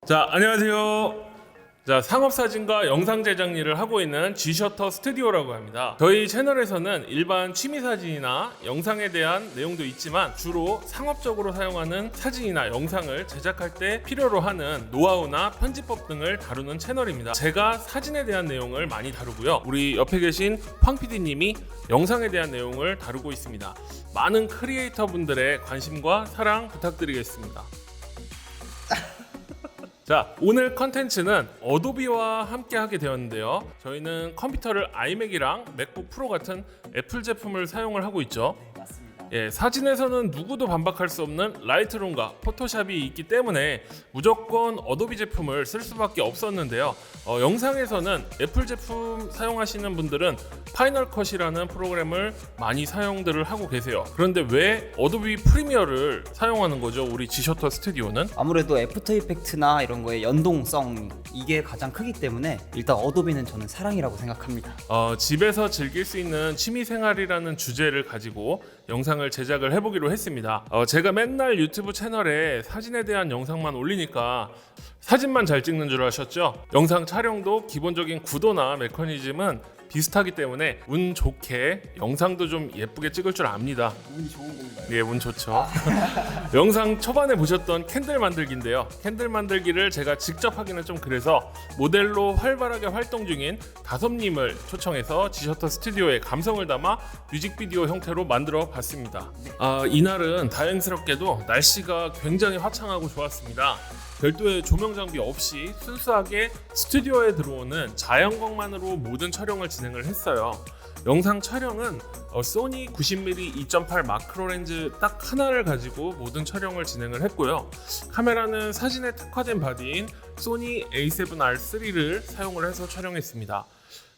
자, 안녕하세요. 자, 상업사진과 영상 제작 일을 하고 있는 G셔터 스튜디오라고 합니다. 저희 채널에서는 일반 취미사진이나 영상에 대한 내용도 있지만 주로 상업적으로 사용하는 사진이나 영상을 제작할 때 필요로 하는 노하우나 편집법 등을 다루는 채널입니다. 제가 사진에 대한 내용을 많이 다루고요. 우리 옆에 계신 황 PD님이 영상에 대한 내용을 다루고 있습니다. 많은 크리에이터 분들의 관심과 사랑 부탁드리겠습니다. 자, 오늘 컨텐츠는 어도비와 함께 하게 되었는데요. 저희는 컴퓨터를 아이맥이랑 맥북 프로 같은 애플 제품을 사용을 하고 있죠. 맞습니다. 예, 사진에서는 누구도 반박할 수 없는 라이트룸과 포토샵이 있기 때문에 무조건 어도비 제품을 쓸 수밖에 없었는데요. 영상에서는 애플 제품 사용하시는 분들은 파이널 컷이라는 프로그램을 많이 사용들을 하고 계세요. 그런데 왜 어도비 프리미어를 사용하는 거죠? 우리 G셔터 스튜디오는? 아무래도 애프터 이펙트나 이런 거의 연동성 이게 가장 크기 때문에 일단 어도비는 저는 사랑이라고 생각합니다. 집에서 즐길 수 있는 취미생활이라는 주제를 가지고 영상을 제작을 해보기로 했습니다. 제가 맨날 유튜브 채널에 사진에 대한 영상만 올리니까 사진만 잘 찍는 줄 아셨죠? 영상 촬영도 기본적인 구도나 메커니즘은 비슷하기 때문에 운 좋게 영상도 좀 예쁘게 찍을 줄 압니다. 운이 좋은 건가요? 예, 운 좋죠. 영상 초반에 보셨던 캔들 만들기인데요. 캔들 만들기를 제가 직접 하기는 좀 그래서 모델로 활발하게 활동 중인 다솜님을 초청해서 G셔터 스튜디오에 감성을 담아 뮤직비디오 형태로 만들어 봤습니다. 이날은 다행스럽게도 날씨가 굉장히 화창하고 좋았습니다. 별도의 조명 장비 없이 순수하게 스튜디오에 들어오는 자연광만으로 모든 촬영을 진행을 했어요. 영상 촬영은 소니 90mm 2.8 마크로 렌즈 딱 하나를 가지고 모든 촬영을 진행을 했고요. 카메라는 사진에 특화된 바디인 소니 A7R3를 사용을 해서 촬영했습니다.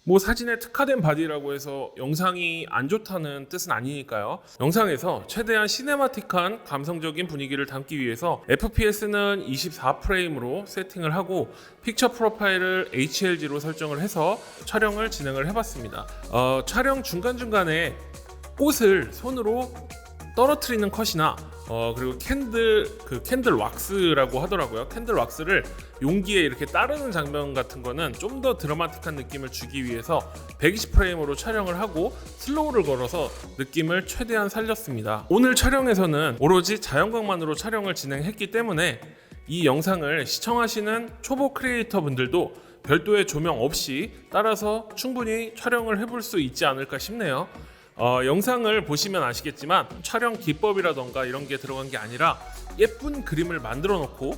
뭐 사진에 특화된 바디라고 해서 영상이 안 좋다는 뜻은 아니니까요. 영상에서 최대한 시네마틱한 감성적인 분위기를 담기 위해서 FPS는 24프레임으로 세팅을 하고 픽처 프로파일을 HLG로 설정을 해서 촬영을 진행을 해봤습니다. 촬영 중간중간에 꽃을 손으로 떨어뜨리는 컷이나 그리고 캔들 왁스라고 하더라고요. 캔들 왁스를 용기에 이렇게 따르는 장면 같은 거는 좀 더 드라마틱한 느낌을 주기 위해서 120프레임으로 촬영을 하고 슬로우를 걸어서 느낌을 최대한 살렸습니다. 오늘 촬영에서는 오로지 자연광만으로 촬영을 진행했기 때문에 이 영상을 시청하시는 초보 크리에이터 분들도 별도의 조명 없이 따라서 충분히 촬영을 해볼 수 있지 않을까 싶네요. 영상을 보시면 아시겠지만 촬영 기법이라던가 이런 게 들어간 게 아니라 예쁜 그림을 만들어 놓고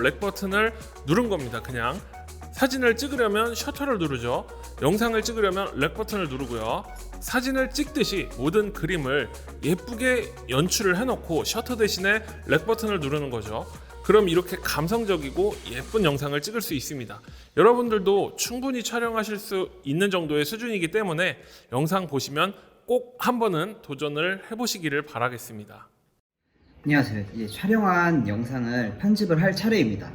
렉 버튼을 누른 겁니다. 그냥 사진을 찍으려면 셔터를 누르죠. 영상을 찍으려면 렉 버튼을 누르고요. 사진을 찍듯이 모든 그림을 예쁘게 연출을 해놓고 셔터 대신에 렉 버튼을 누르는 거죠. 그럼 이렇게 감성적이고 예쁜 영상을 찍을 수 있습니다. 여러분들도 충분히 촬영하실 수 있는 정도의 수준이기 때문에 영상 보시면 꼭 한 번은 도전을 해보시기를 바라겠습니다. 안녕하세요. 이제 촬영한 영상을 편집을 할 차례입니다.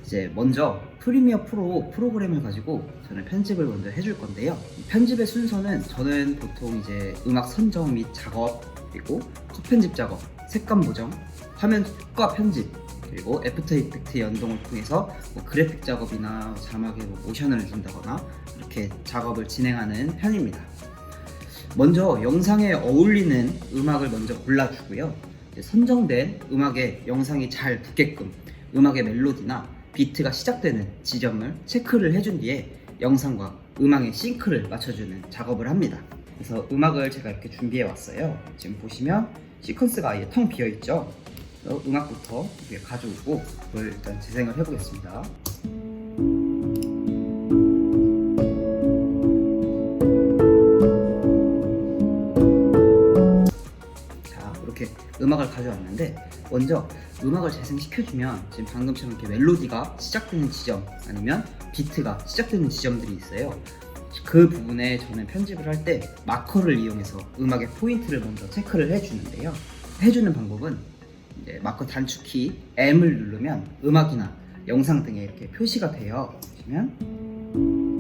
이제 먼저 프리미어 프로 프로그램을 가지고 저는 편집을 먼저 해줄 건데요. 편집의 순서는 저는 보통 이제 음악 선정 및 작업, 그리고 컷 편집 작업, 색감 보정, 화면 효과 편집, 그리고 애프터 이펙트 연동을 통해서 뭐 그래픽 작업이나 자막에 뭐 모션을 준다거나 이렇게 작업을 진행하는 편입니다. 먼저 영상에 어울리는 음악을 먼저 골라주고요. 선정된 음악에 영상이 잘 붙게끔 음악의 멜로디나 비트가 시작되는 지점을 체크를 해준 뒤에 영상과 음악의 싱크를 맞춰주는 작업을 합니다. 그래서 음악을 제가 이렇게 준비해 왔어요. 지금 보시면 시퀀스가 아예 텅 비어 있죠. 음악부터 이렇게 가져오고 그걸 일단 재생을 해보겠습니다. 이렇게 음악을 가져왔는데 먼저 음악을 재생시켜주면 지금 방금처럼 이렇게 멜로디가 시작되는 지점 아니면 비트가 시작되는 지점들이 있어요. 그 부분에 저는 편집을 할 때 마커를 이용해서 음악의 포인트를 먼저 체크를 해주는데요. 해주는 방법은 이제 마커 단축키 M을 누르면 음악이나 영상 등에 이렇게 표시가 돼요. 보시면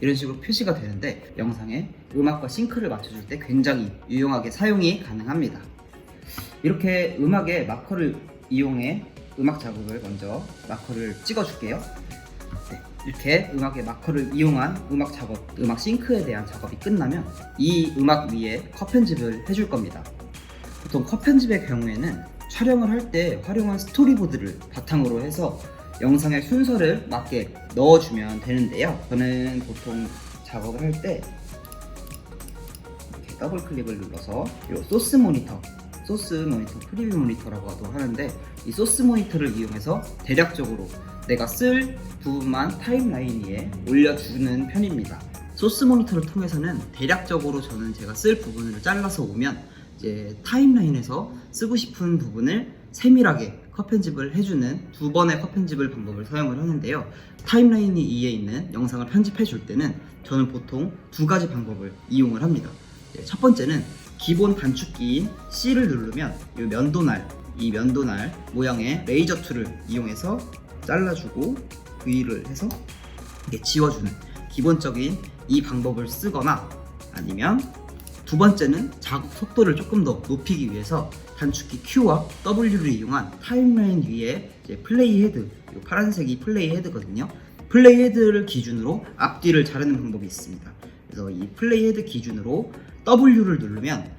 이런 식으로 표시가 되는데 영상에 음악과 싱크를 맞춰줄 때 굉장히 유용하게 사용이 가능합니다. 이렇게 음악에 마커를 이용해 음악 자극을 먼저 마커를 찍어줄게요. 네, 이렇게 음악에 마커를 이용한 음악 작업, 음악 싱크에 대한 작업이 끝나면 이 음악 위에 컷 편집을 해줄 겁니다. 보통 컷 편집의 경우에는 촬영을 할 때 활용한 스토리보드를 바탕으로 해서 영상의 순서를 맞게 넣어주면 되는데요. 저는 보통 작업을 할 때 이렇게 더블 클릭을 눌러서 이 소스 모니터 프리뷰 모니터라고도 하는데, 이 소스 모니터를 이용해서 대략적으로 내가 쓸 부분만 타임라인 위에 올려주는 편입니다. 소스 모니터를 통해서는 대략적으로 저는 제가 쓸 부분을 잘라서 오면 이제 타임라인에서 쓰고 싶은 부분을 세밀하게 컷 편집을 해주는 두 번의 컷 편집을 방법을 사용을 하는데요. 타임라인 위에 있는 영상을 편집해 줄 때는 저는 보통 두 가지 방법을 이용을 합니다. 첫 번째는 기본 단축키인 C를 누르면 이 면도날 모양의 레이저 툴을 이용해서 잘라주고 V를 해서 이렇게 지워주는 기본적인 이 방법을 쓰거나, 아니면 두 번째는 작업 속도를 조금 더 높이기 위해서 단축키 Q와 W를 이용한 타임라인 위에 이제 플레이 헤드, 이 파란색이 플레이 헤드거든요. 플레이 헤드를 기준으로 앞뒤를 자르는 방법이 있습니다. 그래서 이 플레이 헤드 기준으로 W를 누르면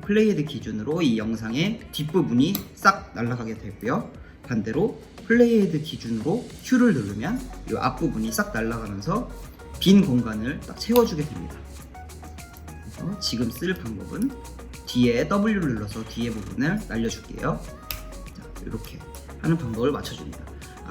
플레이 헤드 기준으로 이 영상의 뒷부분이 싹 날아가게 되고요. 반대로 플레이 헤드 기준으로 Q를 누르면 이 앞부분이 싹 날아가면서 빈 공간을 딱 채워주게 됩니다. 그래서 지금 쓸 방법은 뒤에 W를 눌러서 뒤에 부분을 날려줄게요. 자, 이렇게 하는 방법을 맞춰줍니다.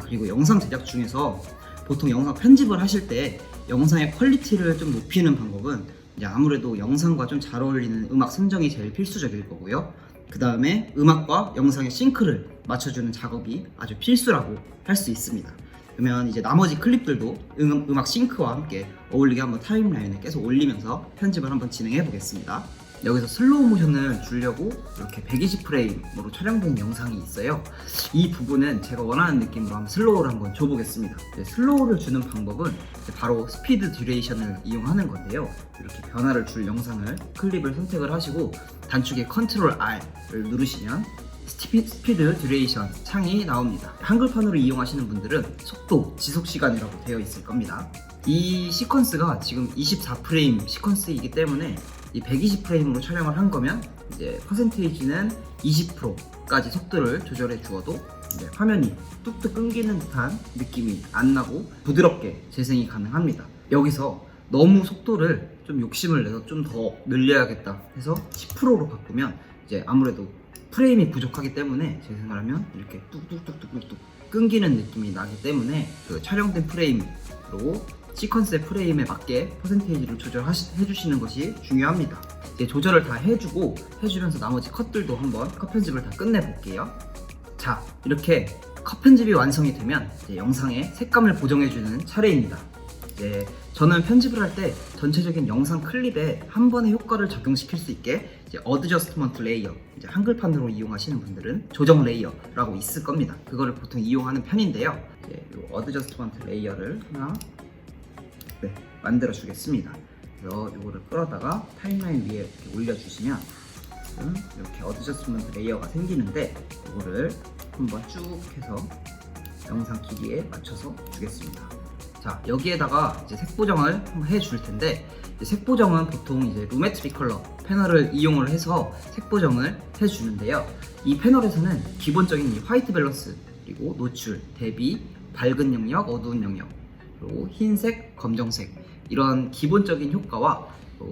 그리고 영상 제작 중에서 보통 영상 편집을 하실 때 영상의 퀄리티를 좀 높이는 방법은 이제 아무래도 영상과 좀 잘 어울리는 음악 선정이 제일 필수적일 거고요. 그 다음에 음악과 영상의 싱크를 맞춰주는 작업이 아주 필수라고 할 수 있습니다. 그러면 이제 나머지 클립들도 음악 싱크와 함께 어울리게 한번 타임라인에 계속 올리면서 편집을 한번 진행해 보겠습니다. 여기서 슬로우 모션을 주려고 이렇게 120프레임으로 촬영된 영상이 있어요. 이 부분은 제가 원하는 느낌으로 한번 슬로우를 한번 줘보겠습니다. 슬로우를 주는 방법은 바로 스피드 듀레이션을 이용하는 건데요. 이렇게 변화를 줄 영상을 클립을 선택을 하시고 단축키 컨트롤 R을 누르시면 스피드 듀레이션 창이 나옵니다. 한글판으로 이용하시는 분들은 속도, 지속 시간이라고 되어 있을 겁니다. 이 시퀀스가 지금 24프레임 시퀀스이기 때문에 이 120프레임으로 촬영을 한 거면 이제 퍼센테이지는 20%까지 속도를 조절해 주어도 이제 화면이 뚝뚝 끊기는 듯한 느낌이 안 나고 부드럽게 재생이 가능합니다. 여기서 너무 속도를 좀 욕심을 내서 좀 더 늘려야겠다 해서 10%로 바꾸면 이제 아무래도 프레임이 부족하기 때문에 재생을 하면 이렇게 뚝뚝뚝뚝뚝 끊기는 느낌이 나기 때문에 그 촬영된 프레임으로 시퀀스의 프레임에 맞게 퍼센테이지를 조절해 주시는 것이 중요합니다. 이제 조절을 다 해주면서 나머지 컷들도 한번 컷 편집을 다 끝내 볼게요. 자, 이렇게 컷 편집이 완성이 되면 이제 영상의 색감을 보정해주는 차례입니다. 이제 저는 편집을 할 때 전체적인 영상 클립에 한 번의 효과를 적용시킬 수 있게 이제 어드저스트먼트 레이어, 이제 한글판으로 이용하시는 분들은 조정 레이어라고 있을 겁니다. 그거를 보통 이용하는 편인데요. 이제 이 어드저스트먼트 레이어를 하나 만들어 주겠습니다. 그래서 이거를 끌어다가 타임라인 위에 이렇게 올려주시면 이렇게 어드저스트먼트 레이어가 생기는데, 이거를 한번 쭉 해서 영상 길이에 맞춰서 주겠습니다. 자, 여기에다가 이제 색 보정을 한번 해줄 텐데, 색 보정은 보통 이제 루메트릭 컬러 패널을 이용을 해서 색 보정을 해주는데요. 이 패널에서는 기본적인 이 화이트 밸런스, 그리고 노출, 대비, 밝은 영역, 어두운 영역, 그리고 흰색, 검정색, 이런 기본적인 효과와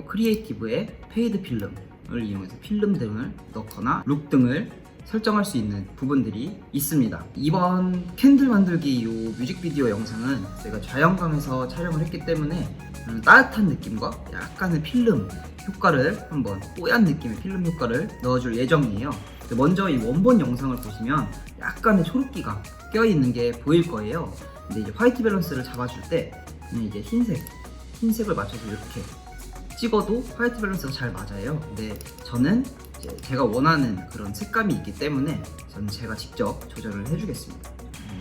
크리에이티브의 페이드 필름을 이용해서 필름 등을 넣거나 룩 등을 설정할 수 있는 부분들이 있습니다. 이번 캔들 만들기 이 뮤직비디오 영상은 제가 자연광에서 촬영을 했기 때문에 따뜻한 느낌과 약간의 필름 효과를 한번 뽀얀 느낌의 필름 효과를 넣어줄 예정이에요. 먼저 이 원본 영상을 보시면 약간의 초록기가 껴있는 게 보일 거예요. 근데 이제 화이트 밸런스를 잡아줄 때 이제 흰색을 맞춰서 이렇게 찍어도 화이트 밸런스가 잘 맞아요. 근데 저는 이제 제가 원하는 그런 색감이 있기 때문에 저는 제가 직접 조절을 해주겠습니다.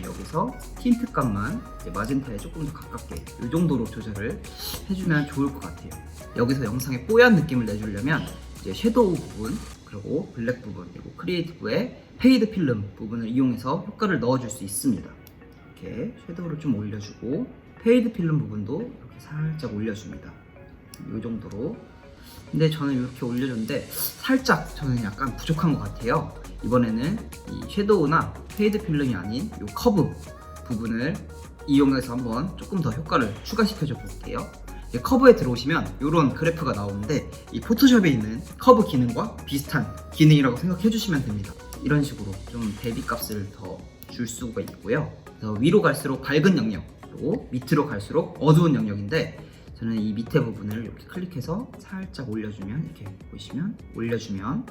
여기서 틴트감만 마젠타에 조금 더 가깝게 이 정도로 조절을 해주면 좋을 것 같아요. 여기서 영상에 뽀얀 느낌을 내주려면 이제 섀도우 부분, 그리고 블랙 부분, 그리고 크리에이티브의 페이드 필름 부분을 이용해서 효과를 넣어줄 수 있습니다. 이렇게 섀도우를 좀 올려주고 페이드 필름 부분도 이렇게 살짝 올려줍니다. 이 정도로. 근데 저는 이렇게 올려줬는데 살짝 저는 약간 부족한 것 같아요. 이번에는 이 섀도우나 페이드 필름이 아닌 이 커브 부분을 이용해서 한번 조금 더 효과를 추가시켜줘 볼게요. 커브에 들어오시면 이런 그래프가 나오는데 이 포토샵에 있는 커브 기능과 비슷한 기능이라고 생각해 주시면 됩니다. 이런 식으로 좀 대비값을 더 줄 수가 있고요. 그래서 위로 갈수록 밝은 영역, 그리고 밑으로 갈수록 어두운 영역인데 저는 이 밑에 부분을 이렇게 클릭해서 살짝 올려주면, 이렇게 보시면 올려주면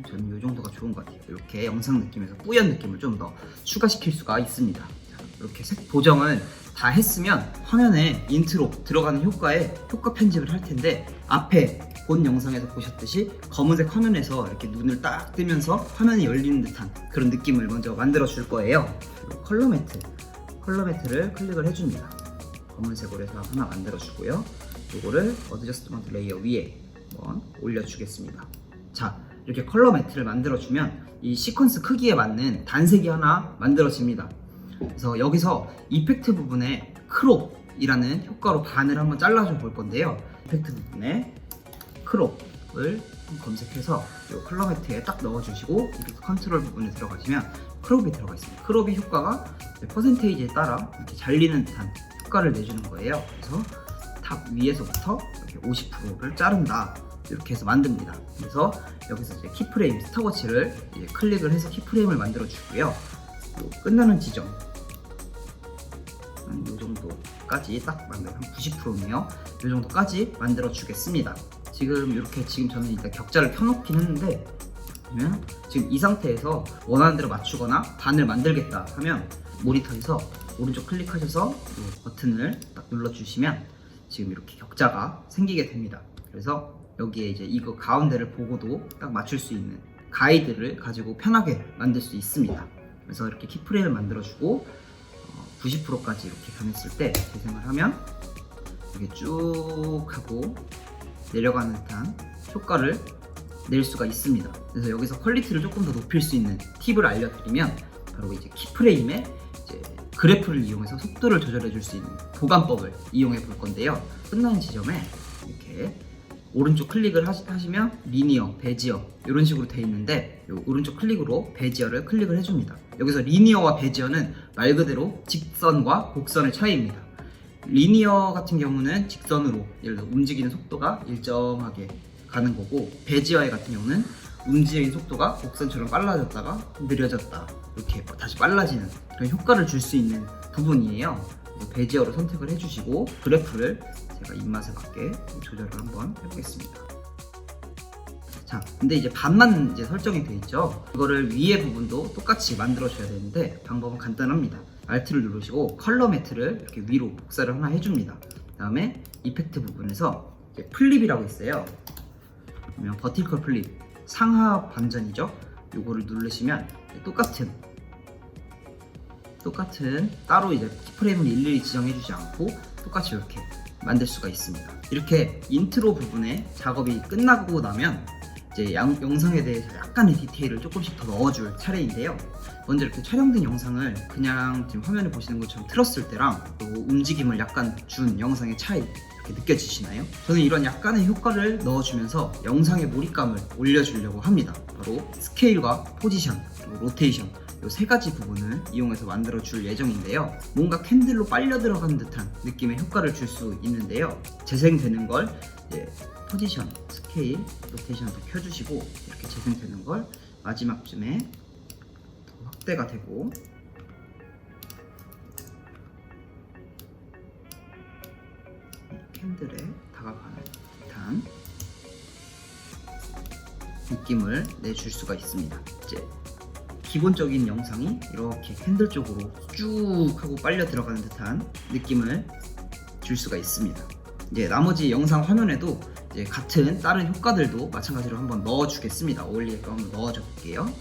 저는 이 정도가 좋은 것 같아요. 이렇게 영상 느낌에서 뿌연 느낌을 좀 더 추가시킬 수가 있습니다. 자, 이렇게 색 보정을 다 했으면 화면에 인트로 들어가는 효과에 효과 편집을 할 텐데, 앞에 본 영상에서 보셨듯이 검은색 화면에서 이렇게 눈을 딱 뜨면서 화면이 열리는 듯한 그런 느낌을 먼저 만들어 줄 거예요. 그리고 컬러 매트를 클릭을 해줍니다. 검은색으로 해서 하나 만들어 주고요. 이거를 어드저스트먼트 레이어 위에 한번 올려주겠습니다. 자, 이렇게 컬러 매트를 만들어 주면 이 시퀀스 크기에 맞는 단색이 하나 만들어집니다. 그래서 여기서 이펙트 부분에 크롭이라는 효과로 반을 한번 잘라줘 볼 건데요. 이펙트 부분에 크롭을 검색해서 이 컬러 매트에 딱 넣어주시고 이렇게 컨트롤 부분에 들어가시면 크롭이 들어가 있습니다. 크롭이 효과가 퍼센테이지에 따라 이렇게 잘리는 듯한 효과를 내주는 거예요. 그래서 탑 위에서부터 이렇게 50%를 자른다, 이렇게 해서 만듭니다. 그래서 여기서 이제 키프레임 스탑워치를 이제 클릭을 해서 키프레임을 만들어 주고요. 끝나는 지점 한 이 정도까지 딱 만들어, 한 90%네요. 이 정도까지 만들어 주겠습니다. 지금 이렇게 저는 일단 격자를 켜놓긴 했는데, 그러면 지금 이 상태에서 원하는 대로 맞추거나 반을 만들겠다 하면 모니터에서 오른쪽 클릭하셔서 이 버튼을 딱 눌러주시면 지금 이렇게 격자가 생기게 됩니다. 그래서 여기에 이제 이거 가운데를 보고도 딱 맞출 수 있는 가이드를 가지고 편하게 만들 수 있습니다. 그래서 이렇게 키프레임을 만들어주고 90%까지 이렇게 변했을 때 재생을 하면 이렇게 쭉 하고 내려가는 듯한 효과를 낼 수가 있습니다. 그래서 여기서 퀄리티를 조금 더 높일 수 있는 팁을 알려드리면 바로 이제 키프레임에 이제 그래프를 이용해서 속도를 조절해 줄 수 있는 보관법을 이용해 볼 건데요. 끝나는 지점에 이렇게 오른쪽 클릭을 하시면 리니어, 베지어 이런 식으로 되어 있는데, 요 오른쪽 클릭으로 베지어를 클릭을 해줍니다. 여기서 리니어와 베지어는 말 그대로 직선과 곡선의 차이입니다. 리니어 같은 경우는 직선으로 예를 들어 움직이는 속도가 일정하게 가는 거고, 베지어 같은 경우는 움직이는 속도가 곡선처럼 빨라졌다가 느려졌다, 이렇게 다시 빨라지는 그런 효과를 줄 수 있는 부분이에요. 베지어로 선택을 해주시고 그래프를 제가 입맛에 맞게 조절을 한번 해보겠습니다. 자, 근데 이제 반만 이제 설정이 되어 있죠. 이거를 위에 부분도 똑같이 만들어 줘야 되는데 방법은 간단합니다. Alt를 누르시고 컬러 매트를 이렇게 위로 복사를 하나 해줍니다. 그 다음에 이펙트 부분에서 이제 플립이라고 있어요. 그러면 버티컬 플립, 상하 반전이죠. 요거를 누르시면 똑같은 따로 이제 키프레임을 일일이 지정해주지 않고 똑같이 이렇게 만들 수가 있습니다. 이렇게 인트로 부분에 작업이 끝나고 나면 이제 영상에 대해서 약간의 디테일을 조금씩 더 넣어줄 차례인데요. 먼저 이렇게 촬영된 영상을 그냥 지금 화면에 보시는 것처럼 틀었을 때랑 또 움직임을 약간 준 영상의 차이 이렇게 느껴지시나요? 저는 이런 약간의 효과를 넣어주면서 영상의 몰입감을 올려주려고 합니다. 바로 스케일과 포지션, 그리고 로테이션 이 세 가지 부분을 이용해서 만들어 줄 예정인데요. 뭔가 캔들로 빨려 들어가는 듯한 느낌의 효과를 줄 수 있는데요. 재생되는 걸 이제 포지션, 스케일, 로테이션도 켜주시고 이렇게 재생되는 걸 마지막쯤에 더 확대가 되고 캔들에 다가가는 듯한 느낌을 내줄 수가 있습니다. 이제 기본적인 영상이 이렇게 캔들 쪽으로 쭉 하고 빨려 들어가는 듯한 느낌을 줄 수가 있습니다. 이제 나머지 영상 화면에도 이제 같은 다른 효과들도 마찬가지로 한번 넣어주겠습니다. 어울리게 한번 넣어줘 볼게요.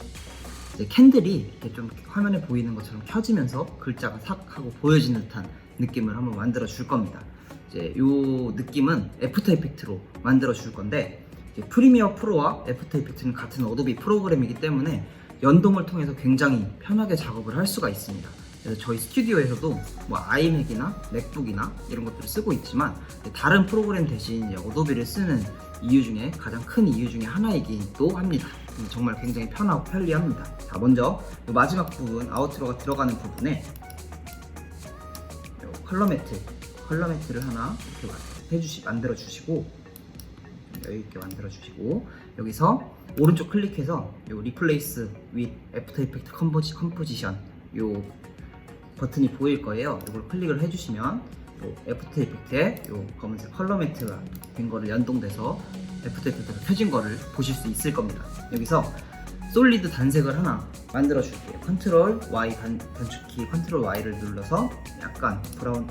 이제 캔들이 이렇게 좀 화면에 보이는 것처럼 켜지면서 글자가 삭 하고 보여지는 듯한 느낌을 한번 만들어 줄 겁니다. 이제 이 느낌은 애프터 이펙트로 만들어 줄 건데, 이제 프리미어 프로와 애프터 이펙트는 같은 어도비 프로그램이기 때문에 연동을 통해서 굉장히 편하게 작업을 할 수가 있습니다. 그래서 저희 스튜디오에서도 뭐 아이맥이나 맥북이나 이런 것들을 쓰고 있지만 다른 프로그램 대신 이제 어도비를 쓰는 이유 중에 가장 큰 이유 중에 하나이기도 합니다. 정말 굉장히 편하고 편리합니다. 자, 먼저 이 마지막 부분 아우트로가 들어가는 부분에 컬러 매트를 하나 이렇게 만들어 주시고 여유 있게 만들어 주시고 여기서 오른쪽 클릭해서 요 리플레이스 윗 애프터 이펙트 컴포지션 요 버튼이 보일 거예요. 이걸 클릭을 해주시면 요 애프터 이펙트에 요 검은색 컬러 매트가 된 거를 연동돼서 애프터 이펙트가 켜진 거를 보실 수 있을 겁니다. 여기서 솔리드 단색을 하나 만들어 줄게요. 컨트롤 Y 단축키 컨트롤 Y를 눌러서 약간 브라운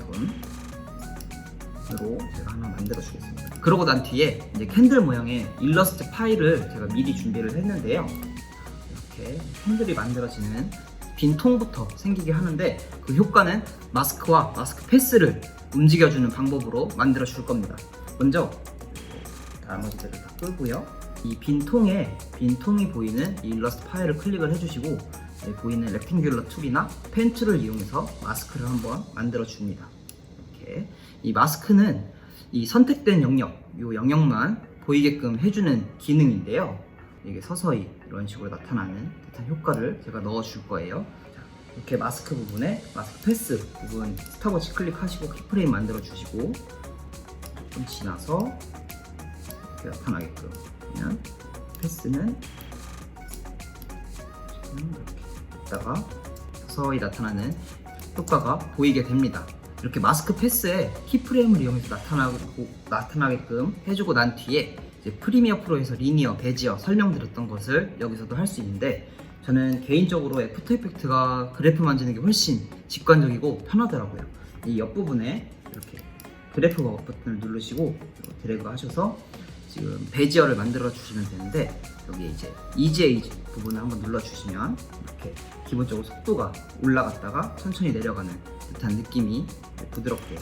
톤으로 제가 하나 만들어 주겠습니다. 그러고 난 뒤에 이제 캔들 모양의 일러스트 파일을 제가 미리 준비를 했는데요. 이렇게 캔들이 만들어지는 빈 통부터 생기게 하는데 그 효과는 마스크와 마스크 패스를 움직여주는 방법으로 만들어 줄 겁니다. 먼저 나머지들을 다 끄고요. 이 빈 통이 보이는 이 일러스트 파일을 클릭을 해주시고 보이는 렉탱귤러 툴이나 펜 툴을 이용해서 마스크를 한번 만들어 줍니다. 이렇게 이 마스크는 이 선택된 이 영역만 보이게끔 해주는 기능인데요. 이게 서서히 이런 식으로 나타나는 듯한 효과를 제가 넣어 줄 거예요. 자, 이렇게 마스크 부분에 마스크 패스 부분 스탑워치 클릭하시고 키프레임 만들어 주시고 좀 지나서 이렇게 나타나게끔 그냥 패스는 이렇게 있다가 서서히 나타나는 효과가 보이게 됩니다. 이렇게 마스크 패스에 키프레임을 이용해서 나타나게끔 해주고 난 뒤에 이제 프리미어 프로에서 리니어, 베지어 설명드렸던 것을 여기서도 할 수 있는데 저는 개인적으로 애프터 이펙트가 그래프 만지는 게 훨씬 직관적이고 편하더라고요. 이 옆부분에 이렇게 그래프 버튼을 누르시고 드래그 하셔서 지금 베지어를 만들어 주시면 되는데 여기 이제 EJ 부분을 한번 눌러 주시면 이렇게 기본적으로 속도가 올라갔다가 천천히 내려가는 듯한 느낌이 부드럽게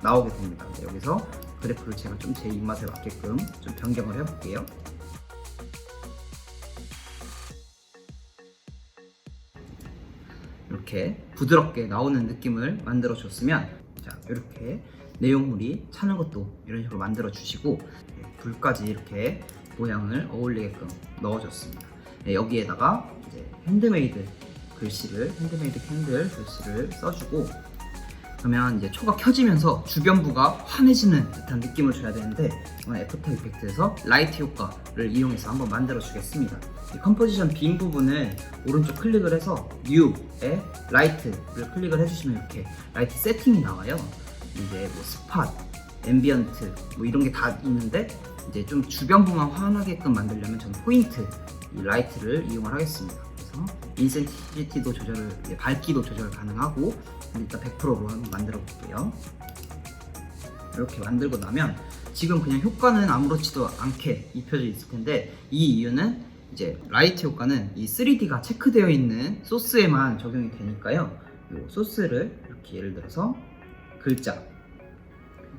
나오게 됩니다. 여기서 그래프를 제가 좀 제 입맛에 맞게끔 좀 변경을 해볼게요. 이렇게 부드럽게 나오는 느낌을 만들어 줬으면 자, 이렇게 내용물이 차는 것도 이런 식으로 만들어 주시고 불까지 이렇게 모양을 어울리게끔 넣어줬습니다. 여기에다가 이제 핸드메이드 캔들 글씨를 써주고 그러면 이제 초가 켜지면서 주변부가 환해지는 듯한 느낌을 줘야 되는데 애프터 이펙트에서 라이트 효과를 이용해서 한번 만들어 주겠습니다. 이 컴포지션 빈 부분을 오른쪽 클릭을 해서 U에 라이트를 클릭을 해주시면 이렇게 라이트 세팅이 나와요. 이제 뭐 스팟, 앰비언트 뭐 이런 게 다 있는데 이제 좀 주변부만 환하게끔 만들려면 저는 포인트 이 라이트를 이용을 하겠습니다. 그래서 인센티비티도 밝기도 조절 가능하고 일단 100%로 한번 만들어 볼게요. 이렇게 만들고 나면 지금 그냥 효과는 아무렇지도 않게 입혀져 있을 텐데 이 이유는 이제 라이트 효과는 이 3D가 체크되어 있는 소스에만 적용이 되니까요. 이 소스를 이렇게 예를 들어서 글자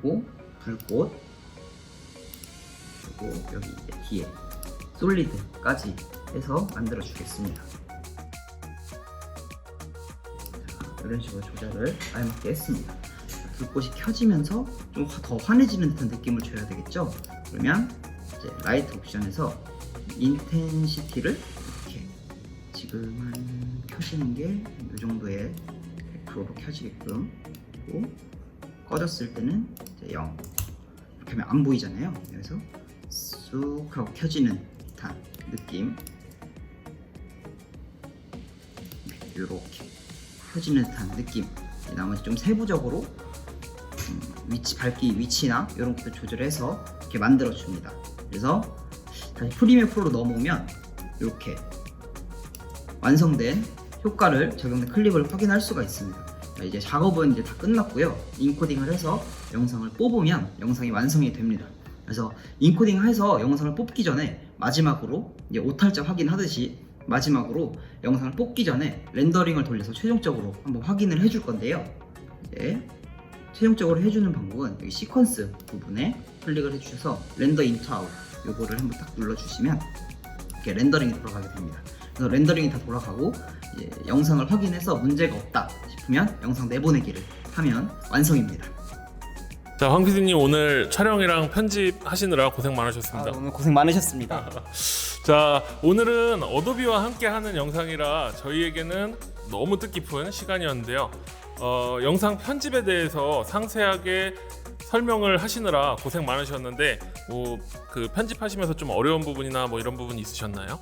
그리고 불꽃 그리고 여기 이제 뒤에 솔리드까지 해서 만들어 주겠습니다. 이런 식으로 조절을 알맞게 했습니다. 불꽃이 켜지면서 좀 더 환해지는 듯한 느낌을 줘야 되겠죠? 그러면 이제 라이트 옵션에서 인텐시티를 이렇게 지금은 켜지는 게 이 정도의 100%로 켜지게끔 그리고 꺼졌을 때는 이제 0 이렇게 하면 안 보이잖아요. 그래서 쑥 하고 켜지는 듯한 느낌 이렇게 켜지는 듯한 느낌. 나머지 좀 세부적으로 밝기 위치나 이런 것도 조절해서 이렇게 만들어 줍니다. 그래서 다시 프리미어 프로로 넘어오면 이렇게 완성된 효과를 적용된 클립을 확인할 수가 있습니다. 이제 작업은 이제 다 끝났고요. 인코딩을 해서 영상을 뽑으면 영상이 완성이 됩니다. 그래서 인코딩해서 영상을 뽑기 전에 마지막으로 이제 오탈자 확인하듯이 마지막으로 영상을 뽑기 전에 렌더링을 돌려서 최종적으로 한번 확인을 해줄 건데요. 이제 최종적으로 해주는 방법은 여기 시퀀스 부분에 클릭을 해주셔서 렌더 인투 아웃 요거를 한번 딱 눌러주시면 이렇게 렌더링이 돌아가게 됩니다. 그래서 렌더링이 다 돌아가고 이제 영상을 확인해서 문제가 없다 싶으면 영상 내보내기를 하면 완성입니다. 자, 황 PD님 오늘 촬영이랑 편집하시느라 고생 많으셨습니다. 오늘 고생 많으셨습니다. 자, 오늘은 어도비와 함께하는 영상이라 저희에게는 너무 뜻깊은 시간이었는데요. 영상 편집에 대해서 상세하게 설명을 하시느라 고생 많으셨는데 그 편집하시면서 좀 어려운 부분이나 뭐 이런 부분이 있으셨나요?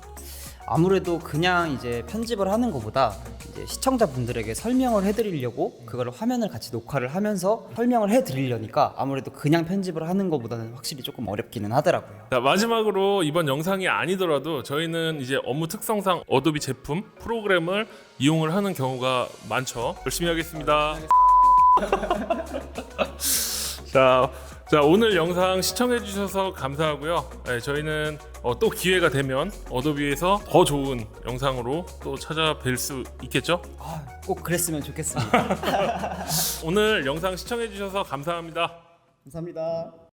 아무래도 그냥 이제 편집을 하는 것보다 이제 시청자분들에게 설명을 해드리려고 그걸 화면을 같이 녹화를 하면서 설명을 해드리려니까 아무래도 그냥 편집을 하는 것보다는 확실히 조금 어렵기는 하더라고요. 자, 마지막으로 이번 영상이 아니더라도 저희는 이제 업무 특성상 어도비 제품 프로그램을 이용을 하는 경우가 많죠. 열심히 하겠습니다. 자, 오늘 영상 시청해 주셔서 감사하고요. 네, 저희는 또 기회가 되면 어도비에서 더 좋은 영상으로 또 찾아뵐 수 있겠죠? 꼭 그랬으면 좋겠습니다. 오늘 영상 시청해 주셔서 감사합니다. 감사합니다.